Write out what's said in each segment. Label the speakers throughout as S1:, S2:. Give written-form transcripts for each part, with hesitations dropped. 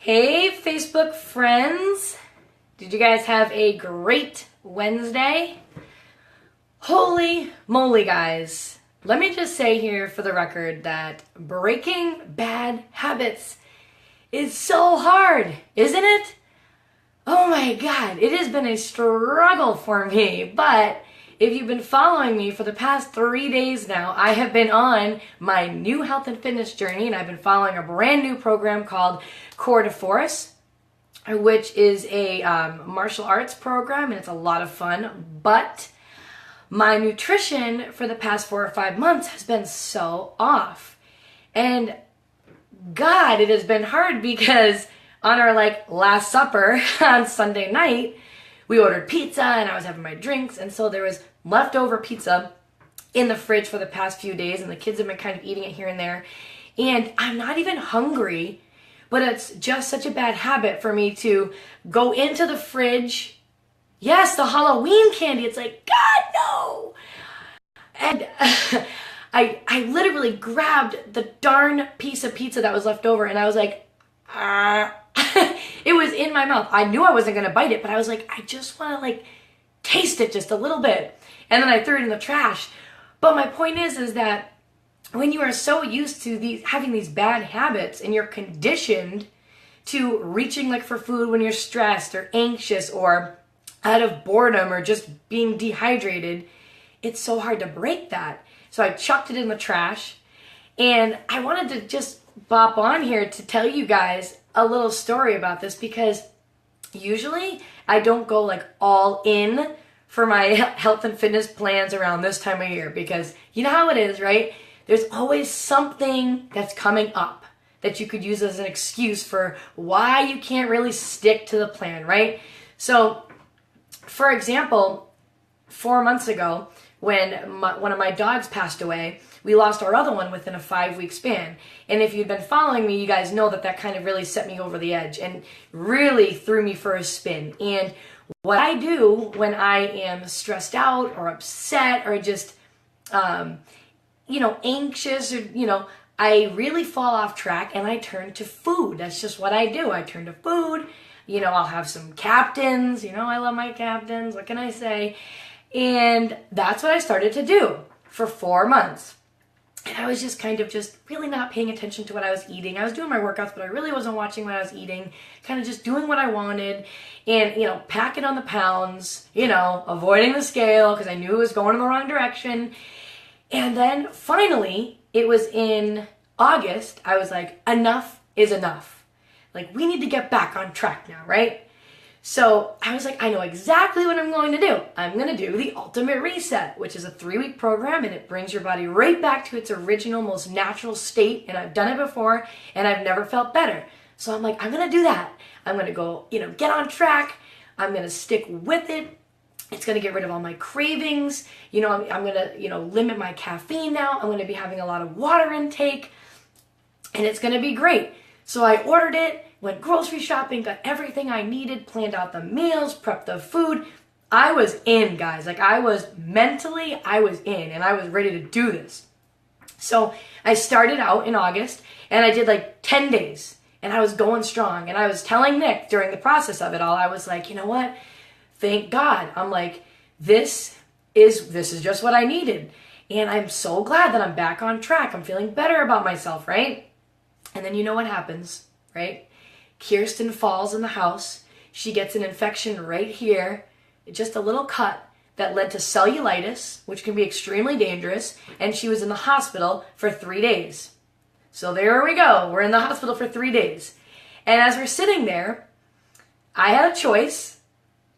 S1: Hey, Facebook friends. Did you guys have a great Wednesday? Holy moly, guys. Let me just say here for the record that breaking bad habits is so hard, isn't it? Oh my God, it has been a struggle for me, but if you've been following me for the past 3 days now, I have been on my new health and fitness journey, and I've been following a brand new program called Core to Force, which is a martial arts program, and it's a lot of fun. But my nutrition for the past 4 or 5 months has been so off. And God, it has been hard because on our last supper on Sunday night, we ordered pizza and I was having my drinks, and so there was leftover pizza in the fridge for the past few days, and the kids have been kind of eating it here and there. And I'm not even hungry, but it's just such a bad habit for me to go into the fridge. Yes, the Halloween candy. It's like, God, no! And I literally grabbed the darn piece of pizza that was left over, and I was like, it was in my mouth. I knew I wasn't going to bite it, but I was like, I just want to taste it just a little bit. And then I threw it in the trash. But my point is that when you are so used to having these bad habits and you're conditioned to reaching for food when you're stressed or anxious or out of boredom or just being dehydrated, it's so hard to break that. So I chucked it in the trash, and I wanted to just bop on here to tell you guys a little story about this, because usually I don't go all in for my health and fitness plans around this time of year, because you know how it is, right? There's always something that's coming up that you could use as an excuse for why you can't really stick to the plan, right? So, for example, 4 months ago, when one of my dogs passed away, we lost our other one within a 5-week span. And if you've been following me, you guys know that kind of really set me over the edge and really threw me for a spin. And what I do when I am stressed out or upset or just, anxious or, I really fall off track and I turn to food. That's just what I do. I turn to food. I'll have some Captains. I love my Captains. What can I say? And that's what I started to do for 4 months. And I was just kind of just really not paying attention to what I was eating. I was doing my workouts, but I really wasn't watching what I was eating. Kind of just doing what I wanted and, packing on the pounds, avoiding the scale because I knew it was going in the wrong direction. And then finally, it was in August, I was like, enough is enough. We need to get back on track now, right? So I was like, I know exactly what I'm going to do. I'm going to do the Ultimate Reset, which is a 3-week program, and it brings your body right back to its original, most natural state. And I've done it before, and I've never felt better. So I'm like, I'm going to do that. I'm going to go, get on track. I'm going to stick with it. It's going to get rid of all my cravings. I'm going to, limit my caffeine now. I'm going to be having a lot of water intake, and it's going to be great. So I ordered it. Went grocery shopping, got everything I needed, planned out the meals, prepped the food. I was in, guys. I was in, and I was ready to do this. So I started out in August, and I did 10 days, and I was going strong. And I was telling Nick during the process of it all, I was like, you know what? Thank God. I'm like, this is just what I needed. And I'm so glad that I'm back on track. I'm feeling better about myself, right? And then you know what happens, right? Kirsten falls in the house. She gets an infection right here, just a little cut that led to cellulitis, which can be extremely dangerous, and she was in the hospital for 3 days. So there we go. We're in the hospital for 3 days. And as we're sitting there, I had a choice,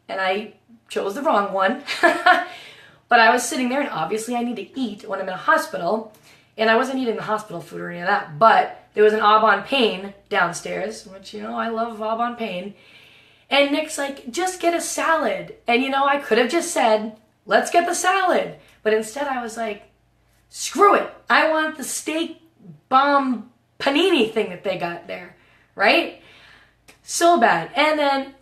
S1: and I chose the wrong one. But I was sitting there, and obviously I need to eat when I'm in a hospital, and I wasn't eating the hospital food or any of that, but there was an Au Pain downstairs, which, I love Au Pain. And Nick's like, just get a salad. And, I could have just said, let's get the salad. But instead I was like, screw it. I want the steak bomb panini thing that they got there, right? So bad. And then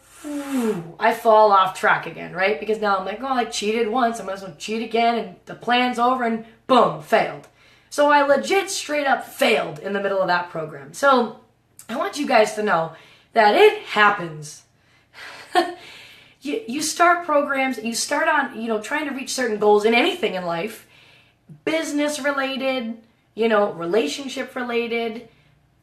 S1: I fall off track again, right? Because now I'm like, I cheated once. I might as well cheat again. And the plan's over and boom, failed. So I legit straight up failed in the middle of that program. So I want you guys to know that it happens. You start programs, you start on, trying to reach certain goals in anything in life, business related, relationship related,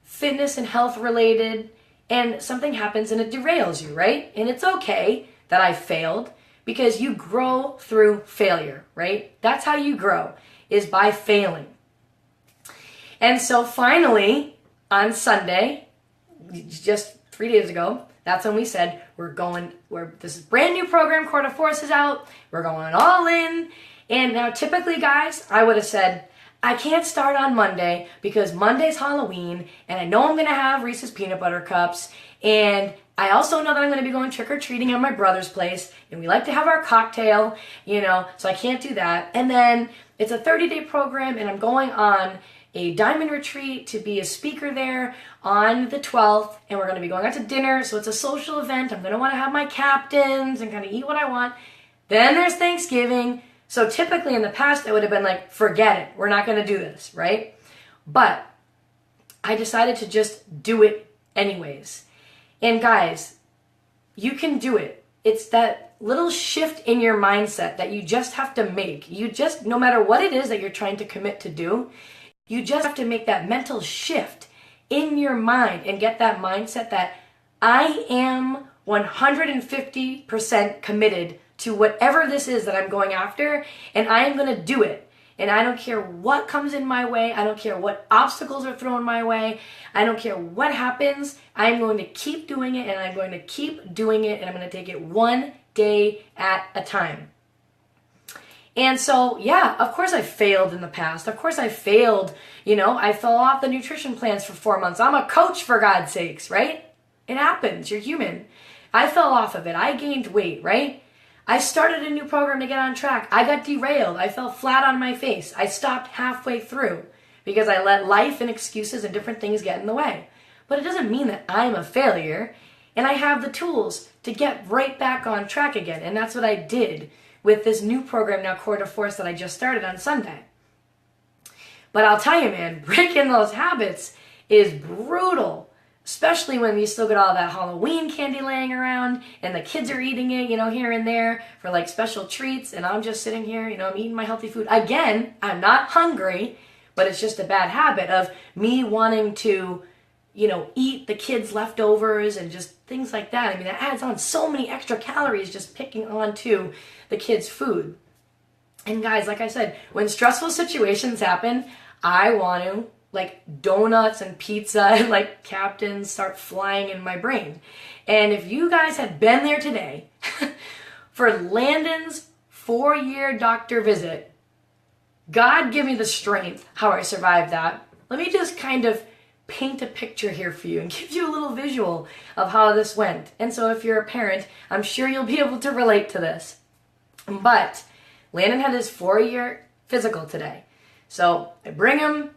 S1: fitness and health related, and something happens and it derails you, right? And it's okay that I failed because you grow through failure, right? That's how you grow, is by failing. And so finally, on Sunday, just 3 days ago, that's when we said, this is brand new program, Quarter Force is out, we're going all in. And now typically, guys, I would have said, I can't start on Monday because Monday's Halloween, and I know I'm going to have Reese's Peanut Butter Cups, and I also know that I'm going to be going trick-or-treating at my brother's place, and we like to have our cocktail, so I can't do that. And then it's a 30-day program, and I'm going on a diamond retreat to be a speaker there on the 12th, and we're going to be going out to dinner, so it's a social event. I'm going to want to have my captains and kind of eat what I want. Then there's Thanksgiving. So typically in the past, I would have been like, forget it. We're not going to do this, right? But I decided to just do it anyways. And guys, you can do it. It's that little shift in your mindset that you just have to make. No matter what it is that you're trying to commit to do, you just have to make that mental shift in your mind and get that mindset that I am 150% committed to whatever this is that I'm going after, and I am going to do it. And I don't care what comes in my way. I don't care what obstacles are thrown my way. I don't care what happens. I'm going to keep doing it, and I'm going to keep doing it, and I'm going to take it one day at a time. And so, yeah, of course I failed in the past. Of course I failed. I fell off the nutrition plans for 4 months. I'm a coach, for God's sakes, right? It happens. You're human. I fell off of it. I gained weight, right? I started a new program to get on track. I got derailed. I fell flat on my face. I stopped halfway through because I let life and excuses and different things get in the way. But it doesn't mean that I'm a failure, and I have the tools to get right back on track again. And that's what I did with this new program now, Quarter Force, that I just started on Sunday. But I'll tell you, man, breaking those habits is brutal. Especially when you still get all that Halloween candy laying around and the kids are eating it, here and there for like special treats. And I'm just sitting here, I'm eating my healthy food. Again, I'm not hungry, but it's just a bad habit of me wanting to, eat the kids' leftovers and just things like that. I mean, that adds on so many extra calories just picking onto the kids' food. And guys, like I said, when stressful situations happen, I want to donuts and pizza and captains start flying in my brain. And if you guys had been there today for Landon's 4-year doctor visit, God give me the strength how I survived that. Let me just kind of paint a picture here for you and give you a little visual of how this went. And so if you're a parent, I'm sure you'll be able to relate to this. But Landon had his 4-year physical today. So I bring him.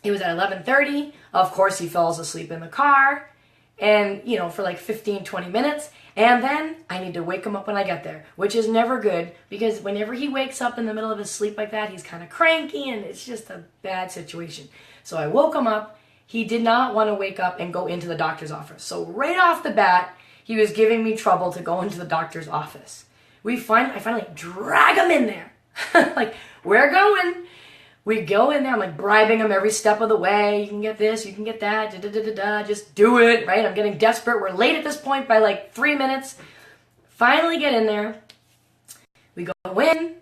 S1: It was at 11:30. Of course, he falls asleep in the car and, for 15, 20 minutes. And then I need to wake him up when I get there, which is never good because whenever he wakes up in the middle of his sleep like that, he's kind of cranky and it's just a bad situation. So I woke him up. He did not want to wake up and go into the doctor's office. So right off the bat, he was giving me trouble to go into the doctor's office. I finally drag him in there. We're going. We go in there, I'm bribing him every step of the way. You can get this, you can get that, just do it, right? I'm getting desperate. We're late at this point by 3 minutes. Finally get in there. We go in,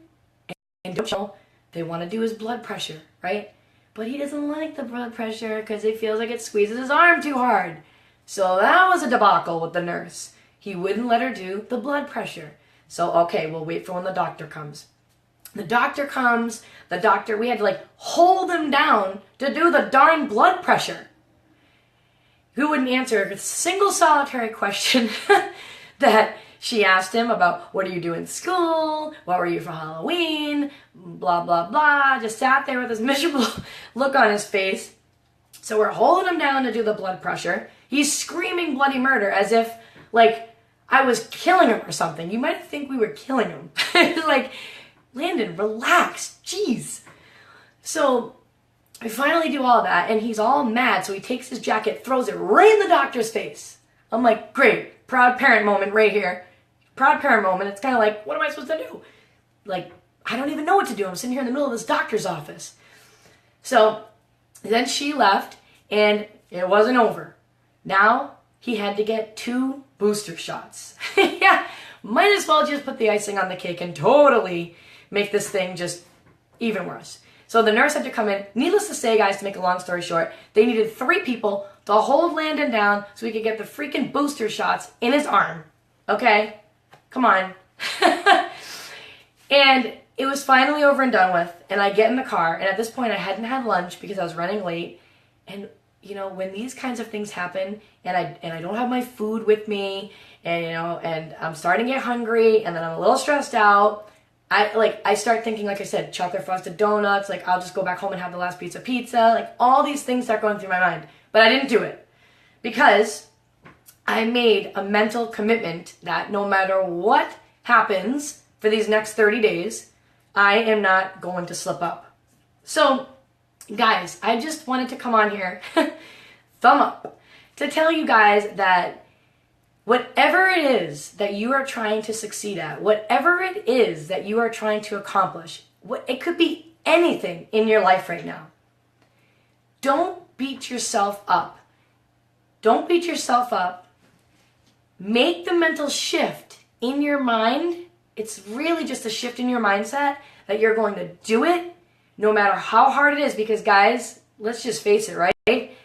S1: and they want to do his blood pressure, right? But he doesn't like the blood pressure because he feels like it squeezes his arm too hard. So that was a debacle with the nurse. He wouldn't let her do the blood pressure. So, okay, we'll wait for when the doctor comes. The doctor comes, we had to hold him down to do the darn blood pressure. Who wouldn't answer a single solitary question that she asked him about what do you do in school, what were you for Halloween, blah, blah, blah. Just sat there with this miserable look on his face. So we're holding him down to do the blood pressure. He's screaming bloody murder as if I was killing him or something. You might think we were killing him. Landon, relax, jeez. So we finally do all that, and he's all mad, so he takes his jacket, throws it right in the doctor's face. I'm like, great, proud parent moment right here. Proud parent moment. It's kind of like, what am I supposed to do? Like, I don't even know what to do. I'm sitting here in the middle of this doctor's office. So then she left, and it wasn't over. Now he had to get 2 booster shots. Yeah, might as well just put the icing on the cake and totally make this thing just even worse. So the nurse had to come in. Needless to say, guys, to make a long story short, they needed 3 people to hold Landon down so he could get the freaking booster shots in his arm. Okay? Come on. And it was finally over and done with, and I get in the car, and at this point I hadn't had lunch because I was running late. And you know, when these kinds of things happen, and I don't have my food with me, and you know, and I'm starting to get hungry, and then I'm a little stressed out, I start thinking, like I said, chocolate frosted donuts, like I'll just go back home and have the last piece of pizza, like all these things start going through my mind. But I didn't do it because I made a mental commitment that no matter what happens for these next 30 days, I am not going to slip up. So, guys, I just wanted to come on here, thumb up, to tell you guys that whatever it is that you are trying to succeed at, whatever it is that you are trying to accomplish, it could be anything in your life right now. Don't beat yourself up. Don't beat yourself up. Make the mental shift in your mind. It's really just a shift in your mindset that you're going to do it no matter how hard it is. Because guys, let's just face it, right?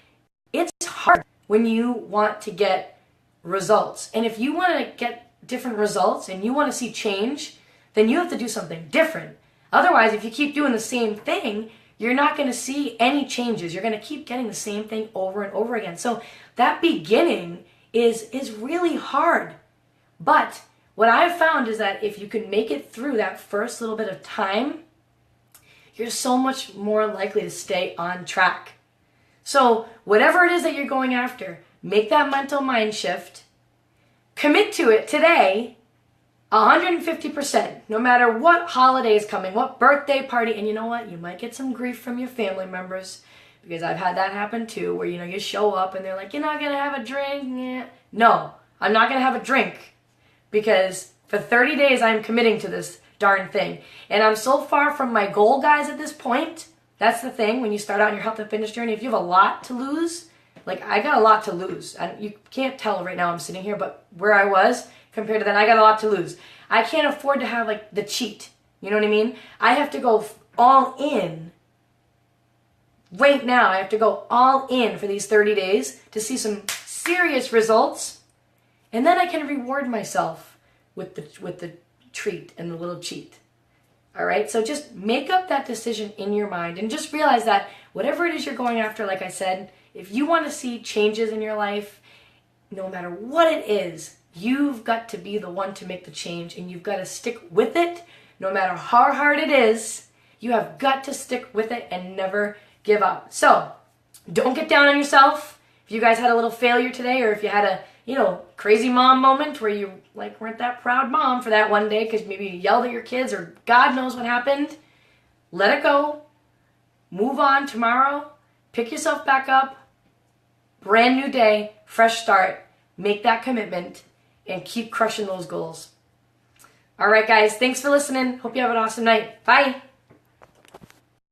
S1: It's hard when you want to get results. And if you want to get different results and you want to see change, then you have to do something different. Otherwise, if you keep doing the same thing, you're not going to see any changes. You're going to keep getting the same thing over and over again. So that beginning is really hard. But what I've found is that if you can make it through that first little bit of time, you're so much more likely to stay on track. So whatever it is that you're going after, make that mental mind shift. Commit to it today, 150%, no matter what holiday is coming, what birthday party. And you know what? You might get some grief from your family members, because I've had that happen too, where you know you show up and they're like, you're not going to have a drink? Yeah. No, I'm not going to have a drink, because for 30 days I'm committing to this darn thing. And I'm so far from my goal, guys, at this point. That's the thing, when you start out on your health and fitness journey, if you have a lot to lose, like I got a lot to lose. You can't tell right now I'm sitting here, but where I was compared to then, I got a lot to lose. I can't afford to have like the cheat. You know what I mean? I have to go all in. Right now, I have to go all in for these 30 days to see some serious results. And then I can reward myself with the treat and the little cheat. All right? So just make up that decision in your mind and just realize that whatever it is you're going after, like I said, if you want to see changes in your life, no matter what it is, you've got to be the one to make the change, and you've got to stick with it no matter how hard it is. You have got to stick with it and never give up. So don't get down on yourself. If you guys had a little failure today, or if you had a, crazy mom moment where you like weren't that proud mom for that one day because maybe you yelled at your kids or God knows what happened, let it go. Move on tomorrow. Pick yourself back up. Brand new day, fresh start. Make that commitment and keep crushing those goals. All right, guys. Thanks for listening. Hope you have an awesome night. Bye.